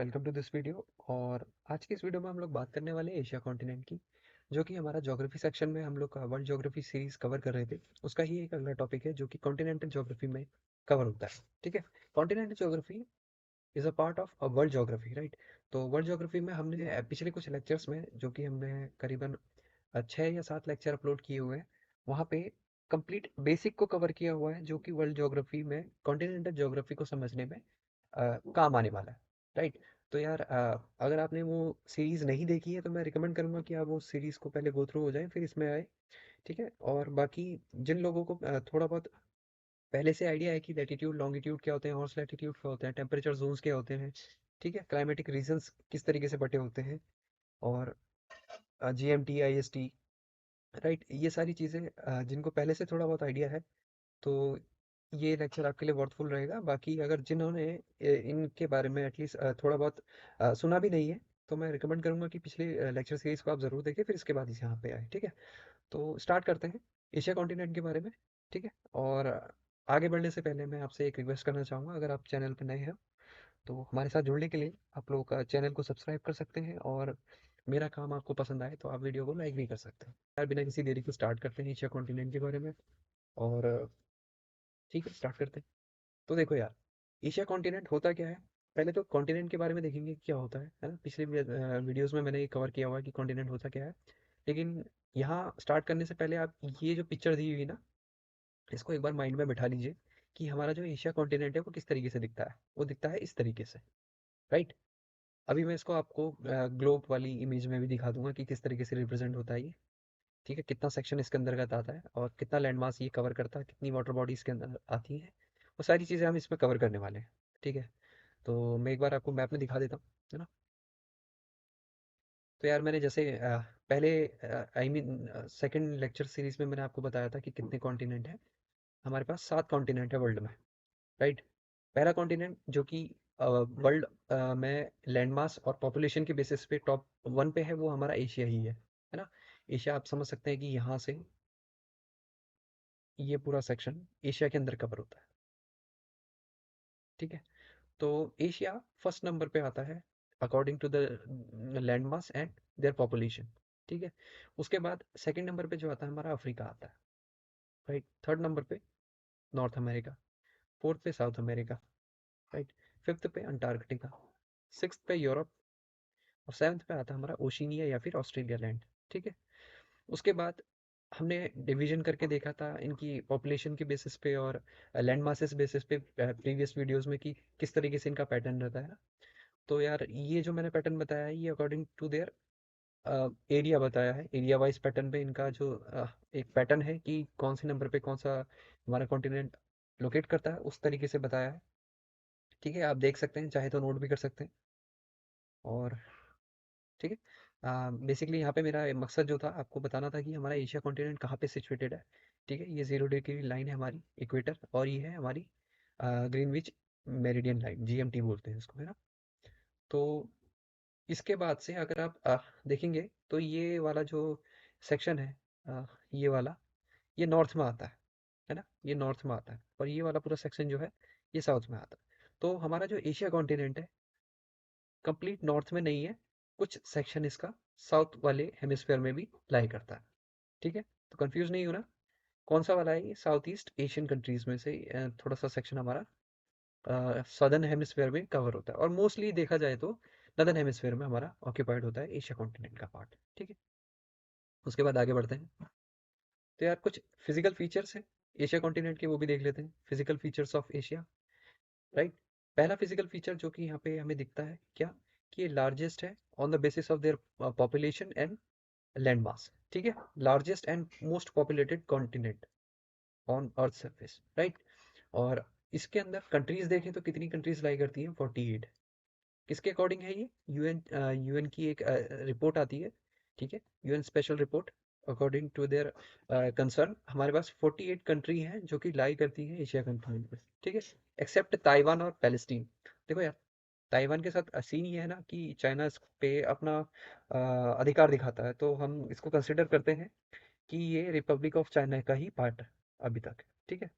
Welcome to this video. और आज की इस वीडियो में हम लोग बात करने वाले हैं एशिया कॉन्टिनेंट की, जो कि हमारा ज्योग्राफी सेक्शन में हम लोग वर्ल्ड ज्योग्राफी सीरीज कवर कर रहे थे। उसका ही एक अगला टॉपिक है जो कि कॉन्टिनेंटल ज्योग्राफी में कवर होता है। ठीक है, continental geography is a part of a world geography, right. तो वर्ल्ड ज्योग्राफी में हमने पिछले कुछ लेक्चर्स में, जो कि हमने करीबन 6 या 7 लेक्चर अपलोड किए हुए हैं, वहाँ पे कंप्लीट बेसिक को कवर किया हुआ है, जो कि वर्ल्ड ज्योग्राफी में कॉन्टिनेंटल ज्योग्राफी को समझने में काम आने वाला है, राइट। तो यार अगर आपने वो सीरीज़ नहीं देखी है तो मैं रिकमेंड करूँगा कि आप वो सीरीज़ को पहले गो थ्रू हो जाएं, फिर इसमें आए। ठीक है, और बाकी जिन लोगों को थोड़ा बहुत पहले से आइडिया है कि लैटिट्यूड लॉन्गिट्यूड क्या होते हैं, हॉर्स लैटिट्यूड क्या होते हैं, टेम्परेचर जोन्स क्या होते हैं, ठीक है, क्लाइमेटिक रीजन्स किस तरीके से बटे होते हैं, और GMT IST, राइट, ये सारी चीज़ें जिनको पहले से थोड़ा बहुत आइडिया है, तो ये लेक्चर आपके लिए वर्थफुल रहेगा। बाकी अगर जिन्होंने इनके बारे में एटलीस्ट थोड़ा बहुत सुना भी नहीं है, तो मैं रिकमेंड करूंगा कि पिछले लेक्चर सीरीज को आप ज़रूर देखें, फिर इसके बाद इस यहाँ पे आए। ठीक है, तो स्टार्ट करते हैं एशिया कॉन्टिनेंट के बारे में। ठीक है, और आगे बढ़ने से पहले मैं आपसे एक रिक्वेस्ट करना चाहूँगा, अगर आप चैनल पर नए हैं तो हमारे साथ जुड़ने के लिए आप लोग चैनल को सब्सक्राइब कर सकते हैं, और मेरा काम आपको पसंद आए तो आप वीडियो को लाइक भी कर सकते हैं। यार बिना किसी देरी को स्टार्ट करते हैं एशिया कॉन्टिनेंट के बारे में। और ठीक है, स्टार्ट करते हैं। तो देखो यार, एशिया कॉन्टिनेंट होता क्या है। पहले तो कॉन्टिनेंट के बारे में देखेंगे कि क्या होता है ना। पिछले वीडियोस में मैंने ये कवर किया हुआ है कि कॉन्टिनेंट होता क्या है, लेकिन यहाँ स्टार्ट करने से पहले आप ये जो पिक्चर दी हुई ना, इसको एक बार माइंड में बैठा लीजिए कि हमारा जो एशिया कॉन्टिनेंट है वो किस तरीके से दिखता है। वो दिखता है इस तरीके से, राइट। अभी मैं इसको आपको ग्लोब वाली इमेज में भी दिखा दूंगा कि किस तरीके से रिप्रेजेंट होता है ये। ठीक है, कितना सेक्शन इसके अंतर्गत आता है और कितना लैंड मास ये कवर करता है, कितनी वाटर बॉडी इसके अंदर आती है, वो सारी चीज़ें हम इसमें कवर करने वाले हैं। ठीक है, तो मैं एक बार आपको मैप में दिखा देता हूँ, है ना। तो यार मैंने जैसे पहले I mean second lecture series में मैंने आपको बताया था कि कितने कॉन्टिनेंट हैं। हमारे पास 7 कॉन्टिनेंट है वर्ल्ड में, राइट। पहला कॉन्टिनेंट जो कि वर्ल्ड में लैंड मास और पॉपुलेशन के बेसिस पे टॉप 1 पे है, वो हमारा एशिया ही है ना। एशिया आप समझ सकते हैं कि यहाँ से ये पूरा सेक्शन एशिया के अंदर कवर होता है। ठीक है, तो एशिया फर्स्ट नंबर पे आता है according to the land mass and their population. ठीक है, उसके बाद सेकंड नंबर पे जो आता है हमारा अफ्रीका आता है, राइट। थर्ड नंबर पे नॉर्थ अमेरिका, फोर्थ पे साउथ अमेरिका, राइट। फिफ्थ पे अंटार्कटिका, सिक्स्थ पे यूरोप, और सेवन्थ पे आता है हमारा ओशिनिया या फिर ऑस्ट्रेलिया लैंड। ठीक है, उसके बाद हमने डिवीजन करके देखा था इनकी पॉपुलेशन के बेसिस पे और लैंड मासेस बेसिस पे प्रीवियस वीडियोस में कि किस तरीके से इनका पैटर्न रहता है ना। तो यार ये जो मैंने पैटर्न बताया है ये अकॉर्डिंग टू देयर एरिया बताया है। एरिया वाइज पैटर्न पे इनका जो एक पैटर्न है कि कौन से नंबर पे कौन सा हमारा कॉन्टिनेंट लोकेट करता है, उस तरीके से बताया है। ठीक है, आप देख सकते हैं, चाहे तो नोट भी कर सकते हैं। और ठीक है, बेसिकली यहाँ पे मेरा मकसद जो था आपको बताना था कि हमारा एशिया कॉन्टिनेंट कहाँ पे सिचुएटेड है। ठीक है, ये 0 डिग्री लाइन है हमारी इक्वेटर, और ये है हमारी ग्रीनविच मेरिडियन लाइन, GMT बोलते हैं इसको, है ना। तो इसके बाद से अगर आप देखेंगे तो ये वाला जो सेक्शन है, ये वाला, ये नॉर्थ में आता है ना, ये नॉर्थ में आता है, और ये वाला पूरा सेक्शन जो है ये साउथ में आता है। तो हमारा जो एशिया कॉन्टिनेंट है कंप्लीट नॉर्थ में नहीं है, कुछ सेक्शन इसका साउथ वाले हेमिस्फेयर में भी लाई करता है। ठीक है, तो कंफ्यूज नहीं होना कौन सा वाला है ये। साउथ ईस्ट एशियन कंट्रीज में से थोड़ा सा सेक्शन हमारा सदर्न हेमिस्फेयर में कवर होता है, और मोस्टली देखा जाए तो नदर्न हेमिस्फेयर में हमारा ऑक्यूपाइड होता है एशिया कॉन्टिनेंट का पार्ट। ठीक है, उसके बाद आगे बढ़ते हैं। तो यार कुछ फिजिकल फीचर्स हैं एशिया कॉन्टिनेंट के, वो भी देख लेते हैं। Physical features of Asia, right. पहला फिजिकल फीचर जो कि यहाँ पे हमें दिखता है क्या, कि ये लार्जेस्ट है on the basis of their population and land mass. ठीक है, largest and most populated continent on earth surface, right. और इसके अंदर कंट्रीज देखें तो कितनी कंट्रीज लाई करती हैं, 48। किसके अकॉर्डिंग है ये, यूएन की एक रिपोर्ट आती है। ठीक है, UN special report, according to their concern हमारे पास 48 कंट्री हैं जो कि लाई करती हैं एशिया कंटिनेंट में। ठीक है, एक्सेप्ट ताइवान और पैलेस्टीन। देखो यार, ताइवान के साथ सीन ये है ना कि चाइना इस पे अपना अधिकार दिखाता है, तो हम इसको कंसिडर करते हैं कि ये रिपब्लिक ऑफ चाइना का ही पार्ट है अभी तक। ठीक है,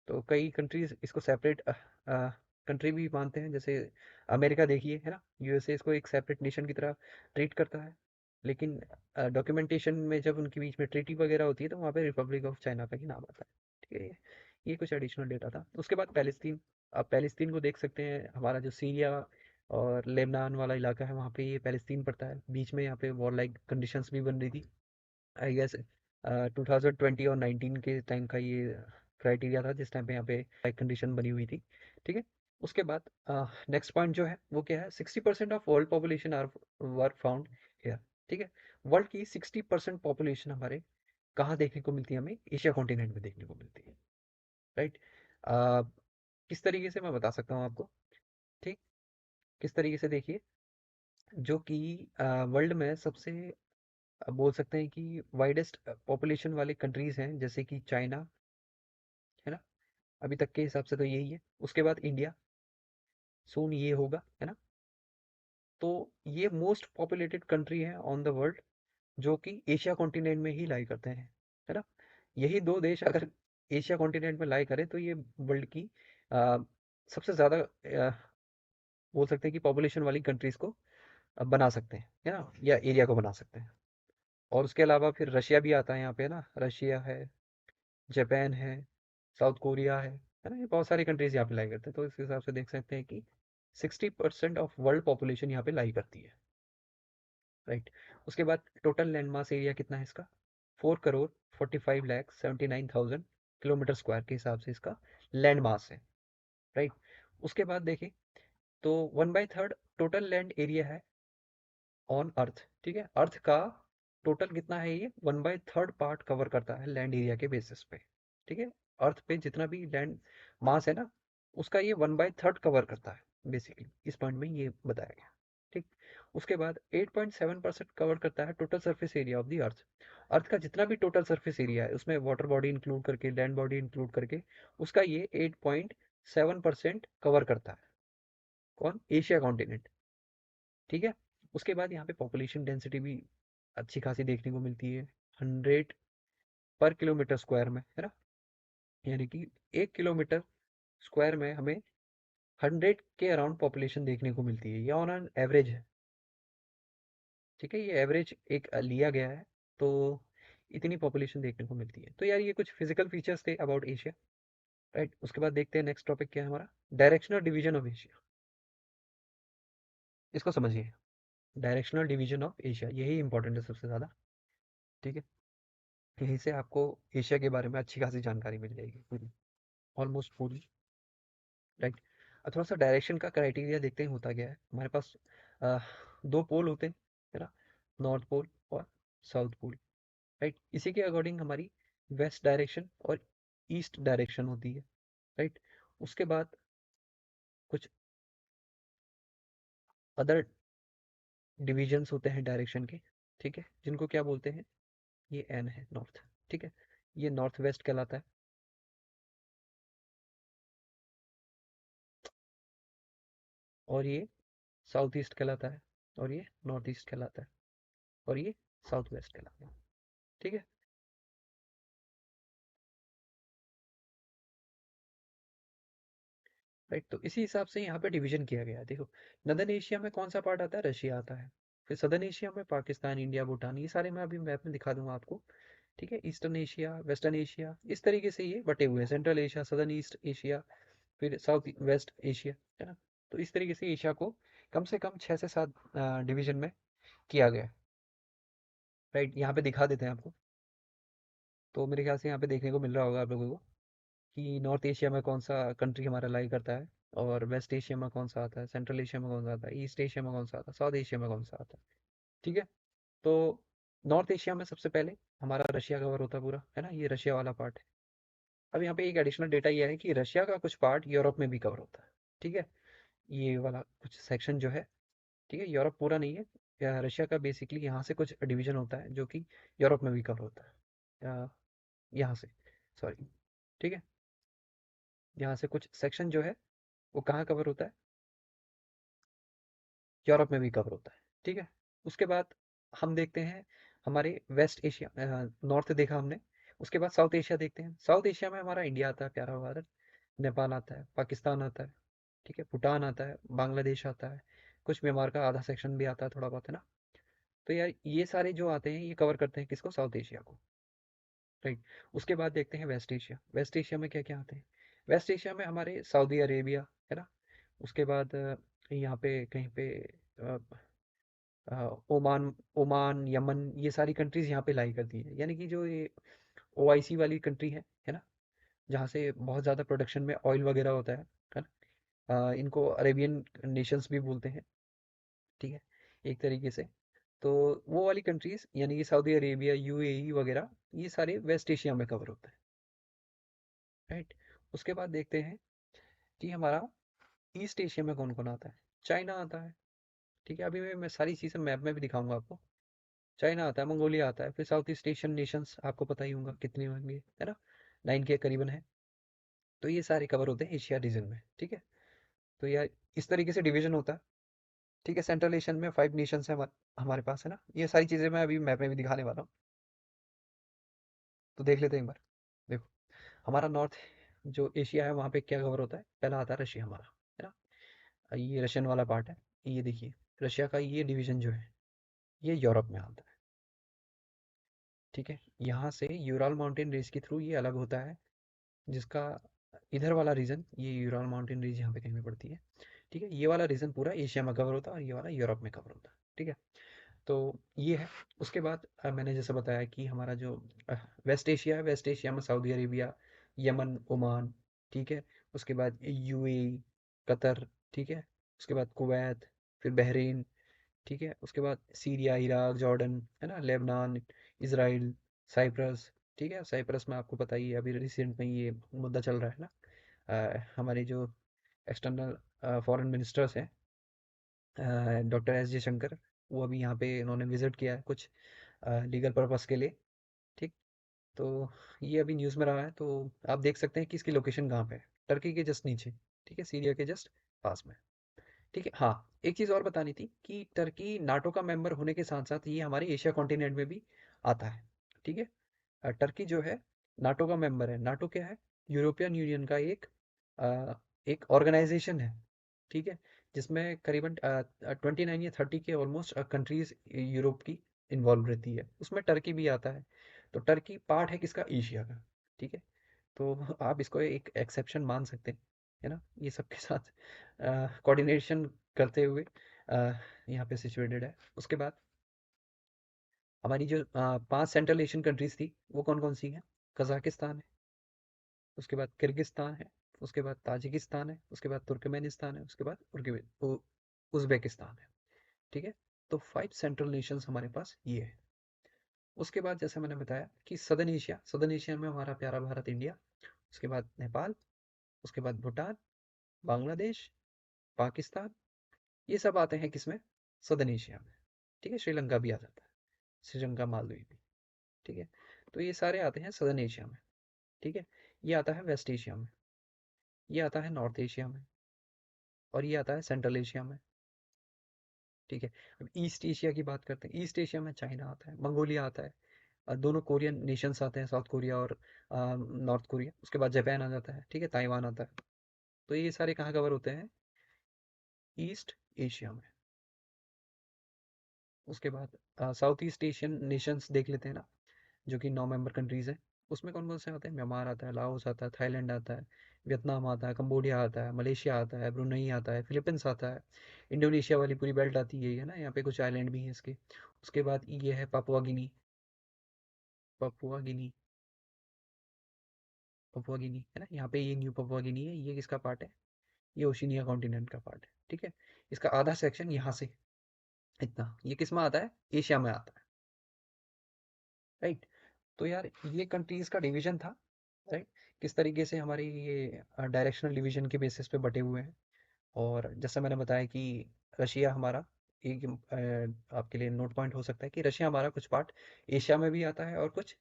तो कई कंट्रीज इसको सेपरेट कंट्री भी मानते हैं। जैसे अमेरिका देखिए, है ना, यूएसए इसको एक सेपरेट नेशन की तरह ट्रीट करता है, लेकिन डॉक्यूमेंटेशन में जब उनके बीच में ट्रीटी वगैरह होती है तो वहाँ पे रिपब्लिक ऑफ चाइना का ही नाम आता है। ठीक है, ये कुछ एडिशनल डेटा था। उसके बाद पैलेस्तीन, आप पैलेस्तीन को देख सकते हैं, हमारा जो सीरिया और लेबनान वाला इलाका है वहाँ पे ये पैलेस्तीन पड़ता है। बीच में यहाँ पे वॉर लाइक कंडीशंस भी बन रही थी, आई गेस 2020 और 19 के टाइम का ये क्राइटेरिया था जिस टाइम पे यहाँ पे लाइक कंडीशन बनी हुई थी। ठीक है, उसके बाद नेक्स्ट पॉइंट जो है वो क्या है, 60% of world population are were found here. ठीक है, वर्ल्ड की 60% पॉपुलेशन हमारे कहाँ देखने को मिलती है, हमें एशिया कॉन्टिनेंट में देखने को मिलती है। राइट, किस तरीके से मैं बता सकता हूँ आपको। ठीक, किस तरीके से देखिए, जो कि वर्ल्ड में सबसे बोल सकते हैं कि वाइडेस्ट पॉपुलेशन वाले कंट्रीज हैं, जैसे कि चाइना, है ना, अभी तक के हिसाब से तो यही है। उसके बाद इंडिया, सून ये होगा, है ना। तो ये मोस्ट पॉपुलेटेड कंट्री है ऑन द वर्ल्ड, जो कि एशिया कॉन्टिनेंट में ही लाई करते हैं, है ना। यही दो देश अगर एशिया कॉन्टिनेंट में लाई करे तो ये वर्ल्ड की आ, सबसे ज़्यादा बोल सकते हैं कि पॉपुलेशन वाली कंट्रीज को बना सकते हैं, है ना, या एरिया को बना सकते हैं। और उसके अलावा फिर रशिया भी आता है यहाँ पे, ना, रशिया है, जापान है, साउथ कोरिया है ना, ये बहुत सारी कंट्रीज यहाँ पे लाई करते हैं। तो इस हिसाब से देख सकते हैं कि 60% ऑफ वर्ल्ड पॉपुलेशन यहाँ पे लाई करती है। राइट, उसके बाद टोटल लैंड मास एरिया कितना है इसका, 4 करोड़ 45 लाख 79,000 किलोमीटर स्क्वायर के हिसाब से इसका लैंड मास है। राइट, उसके बाद देखें तो 1/3 टोटल लैंड एरिया है ऑन अर्थ। ठीक है, अर्थ का टोटल कितना है, ये 1/3 पार्ट कवर करता है लैंड एरिया के बेसिस पे। ठीक है, अर्थ पे जितना भी लैंड मास है ना, उसका ये 1/3 कवर करता है बेसिकली, इस पॉइंट में ये बताया गया। ठीक, उसके बाद 8.7% कवर करता है total surface area of the earth. Earth का जितना भी टोटल सरफेस एरिया है उसमें वाटर बॉडी इंक्लूड करके, लैंड बॉडी इंक्लूड करके, उसका ये 8.7% कवर करता है। कौन, एशिया कॉन्टिनेंट। ठीक है, उसके बाद यहाँ पे पॉपुलेशन डेंसिटी भी अच्छी खासी देखने को मिलती है, 100 पर किलोमीटर स्क्वायर में, है ना। यानी कि 1 किलोमीटर स्क्वायर में हमें 100 के अराउंड पॉपुलेशन देखने को मिलती है, ये ऑन एन एवरेज है। ठीक है, ये एवरेज एक लिया गया है, तो इतनी पॉपुलेशन देखने को मिलती है। तो यार ये कुछ फिजिकल फीचर्स थे अबाउट एशिया। राइट, उसके बाद देखते हैं नेक्स्ट टॉपिक क्या है हमारा, डायरेक्शनल डिवीजन ऑफ एशिया। इसको समझिए, डायरेक्शनल डिवीजन ऑफ एशिया, यही इंपॉर्टेंट है सबसे ज़्यादा। ठीक है, यहीं से आपको एशिया के बारे में अच्छी खासी जानकारी मिल जाएगी पूरी, ऑलमोस्ट पूरी। राइट, थोड़ा सा डायरेक्शन का क्राइटेरिया देखते हैं होता क्या है। हमारे पास अ, दो पोल होते हैं, है ना, नॉर्थ पोल और साउथ पोल। राइट, इसी के अकॉर्डिंग हमारी वेस्ट डायरेक्शन और ईस्ट डायरेक्शन होती है। राइट, उसके बाद कुछ अदर डिविजन्स होते हैं डायरेक्शन के। ठीक है, जिनको क्या बोलते हैं, ये एन है, नॉर्थ। ठीक है, ये नॉर्थ वेस्ट कहलाता है, और ये साउथ ईस्ट कहलाता है, और ये नॉर्थ ईस्ट कहलाता है, और ये साउथ वेस्ट कहलाता है। ठीक है, राइट, तो इसी हिसाब से यहाँ पे डिवीजन किया गया है। देखो, नदर्न एशिया में कौन सा पार्ट आता है, रशिया आता है। फिर सदर्न एशिया में पाकिस्तान, इंडिया, भूटान, ये सारे मैं अभी मैप में दिखा दूंगा आपको। ठीक है, ईस्टर्न एशिया, वेस्टर्न एशिया, इस तरीके से ये बटे हुए हैं, central Asia, southern east Asia, फिर साउथ वेस्ट एशिया, है ना। तो इस तरीके से एशिया को कम से कम 6 से 7 डिवीजन में किया गया है। राइट, यहाँ पे दिखा देते हैं आपको। तो मेरे ख्याल से यहाँ पे देखने को मिल रहा होगा आप लोगों को कि नॉर्थ एशिया में कौन सा कंट्री हमारा लाई करता है, और वेस्ट एशिया में कौन सा आता है, सेंट्रल एशिया में कौन सा आता है, ईस्ट एशिया में कौन सा आता है, साउथ एशिया में कौन सा आता है। ठीक है, तो नॉर्थ एशिया में सबसे पहले हमारा रशिया कवर होता है पूरा, है ना, ये रशिया वाला पार्ट है। अब यहाँ पे एक एडिशनल डेटा ये है कि रशिया का कुछ पार्ट यूरोप में भी कवर होता है। ठीक है, ये वाला कुछ सेक्शन जो है, ठीक है, यूरोप पूरा नहीं है, रशिया का बेसिकली यहाँ से कुछ डिवीजन होता है जो कि यूरोप में भी कवर होता है, यहाँ से, सॉरी। ठीक है, यहाँ से कुछ सेक्शन जो है वो कहाँ कवर होता है, यूरोप में भी कवर होता है। ठीक है, उसके बाद हम देखते हैं हमारे वेस्ट एशिया, नॉर्थ देखा हमने। उसके बाद साउथ एशिया देखते हैं। साउथ एशिया में हमारा इंडिया आता है, प्यारा भारत, नेपाल आता है, पाकिस्तान आता है, ठीक है, भूटान आता है, बांग्लादेश आता है, कुछ म्यांमार का आधा सेक्शन भी आता है थोड़ा बहुत, है ना। तो यार ये सारे जो आते हैं ये कवर करते हैं किसको, साउथ एशिया को, राइट। उसके बाद देखते हैं वेस्ट एशिया। वेस्ट एशिया में क्या क्या आते हैं? वेस्ट एशिया में हमारे सऊदी अरेबिया, है ना। उसके बाद यहाँ पे कहीं पे अ, ओमान, ओमान, यमन, ये सारी कंट्रीज यहाँ पे लाई करती है, यानी कि जो ये ओआईसी वाली कंट्री है ना, जहाँ से बहुत ज़्यादा प्रोडक्शन में ऑयल वगैरह होता है ना। इनको अरेबियन नेशंस भी बोलते हैं, ठीक है, एक तरीके से। तो वो वाली कंट्रीज यानी कि सऊदी अरेबिया, यूएई वगैरह, ये सारे वेस्ट एशिया में कवर होता है, राइट। उसके बाद देखते हैं कि हमारा ईस्ट एशिया में कौन कौन आता है। चाइना आता है, ठीक है, अभी मैं सारी चीज़ें मैप में भी दिखाऊंगा आपको। चाइना आता है, मंगोलिया आता है, फिर साउथ ईस्ट एशियन नेशंस आपको पता ही होगा कितने होंगे, है ना, 9 के करीबन है। तो ये सारे कवर होते हैं एशिया रीजन में, ठीक है। तो यार इस तरीके से डिवीजन होता है, ठीक है। सेंट्रल एशियन में 5 नेशंस है हमारे पास, है ना। ये सारी चीज़ें मैं अभी मैप में भी दिखाने वाला हूँ, तो देख लेते हैं एक बार। देखो, हमारा नॉर्थ जो एशिया है वहाँ पे क्या कवर होता है, पहला आता है रशिया हमारा, है ना। ये रशियन वाला पार्ट है, ये देखिए, रशिया का ये डिवीजन जो है ये यूरोप में आता है, ठीक है। यहाँ से यूराल माउंटेन रेंज के थ्रू ये अलग होता है, जिसका इधर वाला रीजन, ये यूराल माउंटेन रेंज यहाँ पे कहीं पे पड़ती है, ठीक है। ये वाला रीजन पूरा एशिया में कवर होता है और ये वाला यूरोप में कवर होता है, ठीक है। तो ये है। उसके बाद मैंने जैसे बताया कि हमारा जो वेस्ट एशिया है, वेस्ट एशिया में सऊदी अरेबिया, यमन, ओमान, ठीक है। उसके बाद यूएई, कतर, ठीक है। उसके बाद कुवैत, फिर बहरीन, ठीक है। उसके बाद सीरिया, इराक, जॉर्डन, है ना, लेबनान, इसराइल, साइप्रस, ठीक है। साइप्रस में आपको पता ही है अभी रिसेंट में ये मुद्दा चल रहा है ना। हमारे जो एक्सटर्नल फॉरेन मिनिस्टर्स हैं, डॉक्टर एस जयशंकर, वो अभी यहाँ पे इन्होंने विजिट किया है कुछ लीगल पर्पस के लिए, ठीक। तो ये अभी न्यूज़ में रहा है, तो आप देख सकते हैं कि इसकी लोकेशन कहाँ पे है, टर्की के जस्ट नीचे, ठीक है, सीरिया के जस्ट पास में, ठीक है। हाँ, एक चीज़ और बतानी थी कि टर्की नाटो का मेंबर होने के साथ साथ ये हमारे एशिया कॉन्टिनेंट में भी आता है, ठीक है। टर्की जो है नाटो का मेंबर है। नाटो क्या है? यूरोपियन यूनियन का अ, एक ऑर्गेनाइजेशन है, ठीक है, जिसमें करीबन 29 या 30 के ऑलमोस्ट कंट्रीज यूरोप की इन्वॉल्व रहती है, उसमें टर्की भी आता है। तो टर्की पार्ट है किसका, एशिया का, ठीक है। तो आप इसको एक एक्सेप्शन मान सकते हैं, है ना, ये सबके साथ कोऑर्डिनेशन करते हुए यहाँ पे सिचुएटेड है। उसके बाद हमारी जो 5 सेंट्रल एशियन कंट्रीज थी वो कौन कौन सी हैं? कजाकिस्तान है, उसके बाद किर्गिस्तान है, उसके बाद ताजिकिस्तान है, उसके बाद तुर्कमेनिस्तान है, उसके बाद उज्बेकिस्तान है, ठीक है। तो 5 सेंट्रल नेशंस हमारे पास ये है। उसके बाद जैसे मैंने बताया कि सदर्न एशिया में हमारा प्यारा भारत, इंडिया, उसके बाद नेपाल, उसके बाद भूटान, बांग्लादेश, पाकिस्तान, ये सब आते हैं किसमें, सदर्न एशिया में, ठीक है। श्रीलंका भी आ जाता है, श्रीलंका, मालदीव भी, ठीक है। तो ये सारे आते हैं सदर्न एशिया में, ठीक है। ये आता है वेस्ट एशिया में, ये आता है नॉर्थ एशिया में, और ये आता है सेंट्रल एशिया में, ठीक है। अब ईस्ट एशिया की बात करते हैं। ईस्ट एशिया में चाइना आता है, मंगोलिया आता है, दोनों कोरियन नेशंस आते हैं, साउथ कोरिया और नॉर्थ कोरिया। उसके बाद जापान आ जाता है, ठीक है, ताइवान आता है। तो ये सारे कहाँ कवर होते हैं, ईस्ट एशिया में। उसके बाद साउथ ईस्ट एशियन नेशंस देख लेते हैं ना, जो कि 9 मेंबर कंट्रीज हैं। उसमें कौन कौन से आते हैं? म्यांमार आता है, लाओस आता है, थाईलैंड आता है, वियतनाम आता है, कंबोडिया आता है, मलेशिया आता है, ब्रुनई आता है, फिलीपींस आता है, इंडोनेशिया वाली पूरी बेल्ट आती है ना, यहाँ पे कुछ आइलैंड भी हैं इसके। उसके बाद ये है पापुआ गिनी, पापुआ गिनी, पापुआ गिनी, है ना, यहाँ पे ये न्यू पापुआ गिनी है। ये किसका पार्ट है? ये ओशिनिया कॉन्टिनेंट का पार्ट है, ठीक है। इसका आधा सेक्शन यहाँ से इतना, ये किस में आता है? एशिया में आता है, राइट। तो यार ये कंट्रीज का डिवीजन था, राइट। किस तरीके से हमारे ये डायरेक्शनल डिवीजन के बेसिस पे बटे हुए हैं। और जैसा मैंने बताया कि रशिया हमारा एक आपके लिए नोट पॉइंट हो सकता है कि रशिया हमारा कुछ पार्ट एशिया में भी आता है और कुछ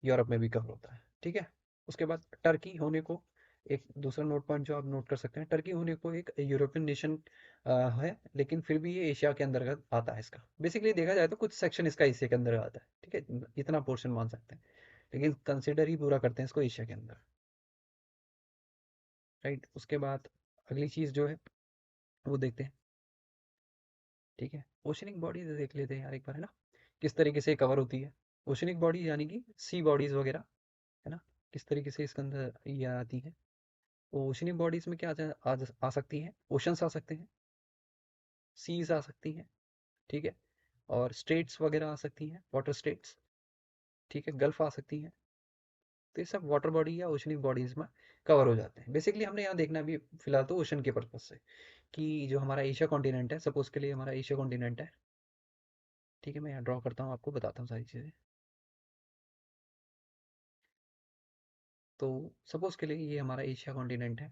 यूरोप में भी कवर होता है, ठीक है। उसके बाद टर्की होने को, एक दूसरा नोट पॉइंट जो आप नोट कर सकते हैं, टर्की होने को एक यूरोपियन नेशन है, लेकिन फिर भी ये एशिया के अंतर्गत आता है। इसका बेसिकली देखा जाए तो कुछ सेक्शन इसका एशिया के अंदर आता है, ठीक है, इतना पोर्शन मान सकते हैं, लेकिन कंसिडर ही पूरा करते हैं इसको एशिया के अंदर, राइट। उसके बाद अगली चीज़ जो है वो देखते हैं। ठीक है, ओशनिक बॉडीज देख लेते हैं यार एक बार, है ना, किस तरीके से कवर होती है। ओशनिक बॉडीज यानी कि सी बॉडीज वगैरह, है ना, किस तरीके से इसके अंदर ये आती है। ओशनिक बॉडीज में क्या आ सकती हैं, ओशंस आ सकते हैं, सीज आ सकती हैं, ठीक है, और स्टेट्स वगैरह आ सकती हैं, वाटर स्टेट्स, ठीक है, गल्फ आ सकती हैं। तो ये सब वाटर बॉडी या ओशनिक बॉडीज में कवर हो जाते हैं। बेसिकली हमने यहाँ देखना भी फिलहाल तो ओशन के पर्पज से, कि जो हमारा एशिया कॉन्टिनेंट है, सपोज के लिए हमारा एशिया कॉन्टिनेंट है, ठीक है, मैं यहाँ ड्रॉ करता हूँ, आपको बताता हूँ सारी चीज़ें। तो सपोज के लिए ये हमारा एशिया कॉन्टिनेंट है।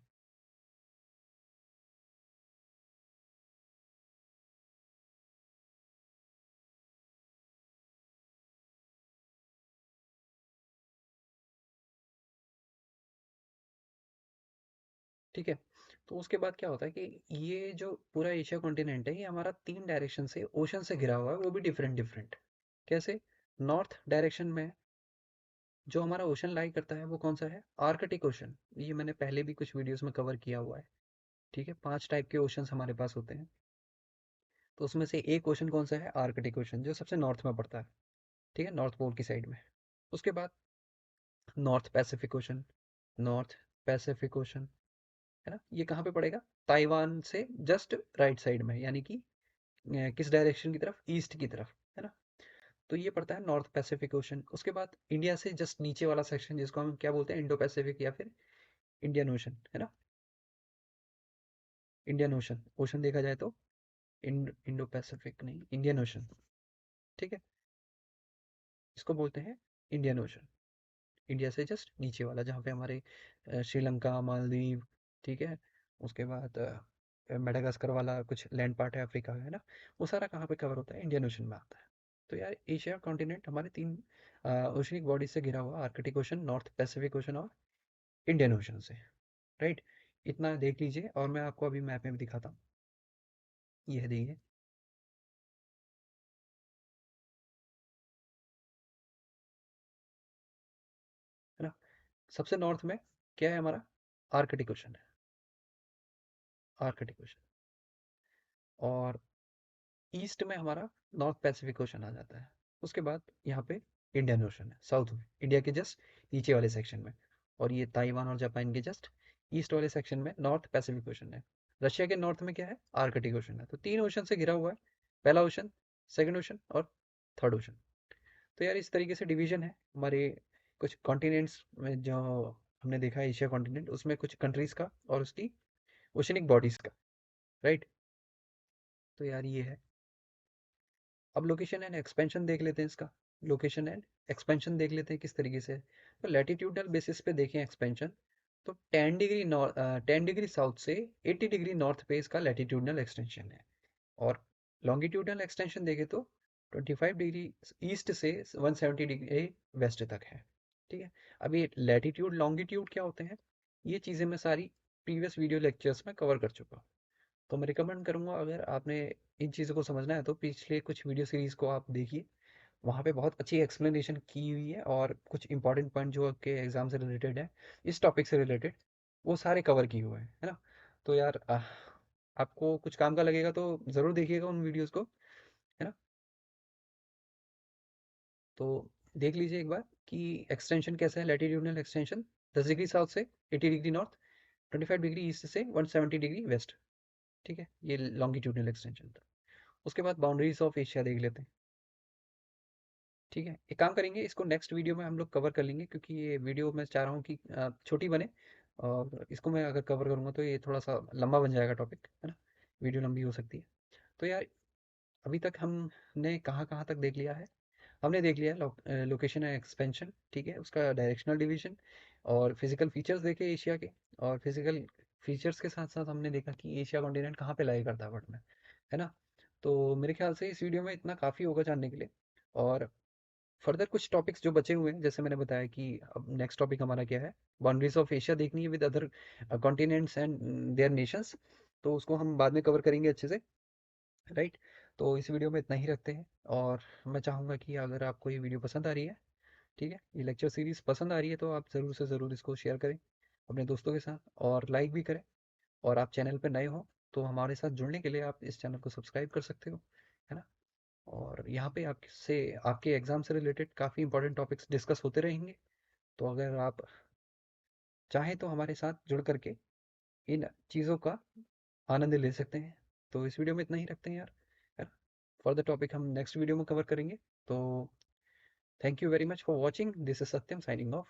ठीक है, तो उसके बाद क्या होता है कि ये जो पूरा एशिया कॉन्टिनेंट है, ये हमारा 3 डायरेक्शन से ओशन से घिरा हुआ है, वो भी डिफरेंट डिफरेंट। कैसे? नॉर्थ डायरेक्शन में जो हमारा ओशन लाई करता है वो कौन सा है? Arctic ocean. ये मैंने पहले भी कुछ वीडियोस में कवर किया हुआ है। ठीक है, 5 टाइप के ओशंस हमारे पास होते हैं। तो उसमें से एक ओशन कौन सा है? आर्कटिक ओशन, जो सबसे नॉर्थ में पड़ता है। ठीक है, नॉर्थ पोल की साइड में। उसके बाद north Pacific ocean. North Pacific ocean, है ना, ये कहाँ पे पड़ेगा? ताइवान से जस्ट राइट साइड में, यानी कि किस डायरेक्शन की तरफ? ईस्ट की तरफ, है ना। तो ये पड़ता है नॉर्थ पैसिफिक ओशन। उसके बाद इंडिया से जस्ट नीचे वाला सेक्शन, जिसको हम क्या बोलते हैं? इंडो पैसिफिक या फिर इंडियन ओशन, है ना। इंडियन ओशन, ओशन देखा जाए तो इंडो पैसिफिक नहीं, इंडियन ओशन। ठीक है, इसको बोलते हैं इंडियन ओशन। इंडिया से जस्ट नीचे वाला, जहाँ पे हमारे श्रीलंका, मालदीव, ठीक है, उसके बाद मेडागास्कर वाला कुछ लैंड पार्ट है अफ्रीका का, है ना, वो सारा कहाँ पे कवर होता है? इंडियन ओशन में आता है। तो यार एशिया कॉन्टिनेंट हमारे 3 ओशनिक बॉडी से घिरा हुआ, Arctic ocean, north Pacific ocean और इंडियन ओशन से। राइट, इतना देख लीजिए, और मैं आपको अभी मैप में भी दिखाता हूँ। यह देखिए, है ना, सबसे नॉर्थ में क्या है हमारा? आर्कटिक ओशन है, आर्कटिक ओशन। और ईस्ट में हमारा नॉर्थ पैसिफिक ओशन आ जाता है। उसके बाद यहाँ पे इंडियन ओशन है, साउथ में, इंडिया के जस्ट नीचे वाले सेक्शन में। और ये ताइवान और जापान के जस्ट ईस्ट वाले सेक्शन में नॉर्थ पैसिफिक ओशन है। रशिया के नॉर्थ में क्या है? आर्कटिक ओशन है। तो 3 ओशन से घिरा हुआ है, पहला ओशन, सेकंड ओशन और थर्ड ओशन। तो यार इस तरीके से डिवीजन है हमारे कुछ कॉन्टिनेंट्स में, जो हमने देखा है एशिया कॉन्टिनेंट, उसमें कुछ कंट्रीज का और उसकी ओशनिक बॉडीज का। राइट, तो यार ये है। अब लोकेशन एंड एक्सपेंशन देख लेते हैं इसका। लोकेशन एंड एक्सपेंशन देख लेते हैं किस तरीके से। तो लैटिट्यूडल बेसिस पे देखें एक्सपेंशन, तो 10 डिग्री नॉर्थ, 10 डिग्री साउथ से 80 डिग्री नॉर्थ पे इसका लैटिट्यूडनल एक्सटेंशन है। और लॉन्गिट्यूडनल एक्सटेंशन देखें तो 25 डिग्री ईस्ट से 170 डिग्री वेस्ट तक है। ठीक है, अब ये लैटिट्यूड लॉन्गिट्यूड क्या होते हैं, ये चीज़ें मैं सारी प्रीवियस वीडियो लेक्चर्स में कवर कर चुका हूँ। तो मैं रिकमेंड करूँगा, अगर आपने इन चीज़ों को समझना है तो पिछले कुछ वीडियो सीरीज़ को आप देखिए। वहाँ पे बहुत अच्छी एक्सप्लेनेशन की हुई है, और कुछ इंपॉर्टेंट पॉइंट जो आपके एग्जाम से रिलेटेड है, इस टॉपिक से रिलेटेड, वो सारे कवर किए हुए हैं, है ना। तो यार आपको कुछ काम का लगेगा तो ज़रूर देखिएगा उन वीडियोज़ को, है ना। तो देख लीजिए एक बार कि एक्सटेंशन कैसा है। लैटिट्यूडनल एक्सटेंशन 10 डिग्री साउथ से 80 डिग्री नॉर्थ, 25 डिग्री ईस्ट से 170 डिग्री वेस्ट। ठीक है, ये लॉन्गिट्यूडनल एक्सटेंशन था। उसके बाद बाउंड्रीज ऑफ एशिया देख लेते हैं। ठीक है, एक काम करेंगे, इसको नेक्स्ट वीडियो में हम लोग कवर कर लेंगे, क्योंकि ये वीडियो मैं चाह रहा हूँ कि छोटी बने। और इसको मैं अगर कवर करूँगा तो ये थोड़ा सा लंबा बन जाएगा टॉपिक, है ना, वीडियो लंबी हो सकती है। तो यार अभी तक हमने कहाँ कहाँ तक देख लिया है? हमने देख लिया लोकेशन एंड एक्सपेंशन, ठीक है, उसका डायरेक्शनल डिवीजन, और फिजिकल फीचर्स देखे एशिया के। और फिजिकल फीचर्स के साथ साथ हमने देखा कि एशिया कॉन्टिनेंट कहाँ पे लाई करता है वर्ल्ड में, है ना। तो मेरे ख्याल से इस वीडियो में इतना काफ़ी होगा जानने के लिए। और फर्दर कुछ टॉपिक्स जो बचे हुए हैं, जैसे मैंने बताया कि अब नेक्स्ट टॉपिक हमारा क्या है, बाउंड्रीज ऑफ एशिया देखनी है with other continents and their nations. तो उसको हम बाद में कवर करेंगे अच्छे से। राइट, तो इस वीडियो में इतना ही रखते हैं। और मैं चाहूँगा कि अगर आपको ये वीडियो पसंद आ रही है, ठीक है, ये लेक्चर सीरीज पसंद आ रही है, तो आप ज़रूर से ज़रूर इसको शेयर करें अपने दोस्तों के साथ, और लाइक भी करें। और आप चैनल पे नए हो तो हमारे साथ जुड़ने के लिए आप इस चैनल को सब्सक्राइब कर सकते हो, है ना? और यहाँ पे आपसे आपके एग्ज़ाम से रिलेटेड काफ़ी इंपॉर्टेंट टॉपिक्स डिस्कस होते रहेंगे। तो अगर आप चाहें तो हमारे साथ जुड़ करके इन चीज़ों का आनंद ले सकते हैं। तो इस वीडियो में इतना ही रखते हैं यार, है ना? फर्दर टॉपिक हम नेक्स्ट वीडियो में कवर करेंगे। तो thank you very much for watching. This is Satyam signing off.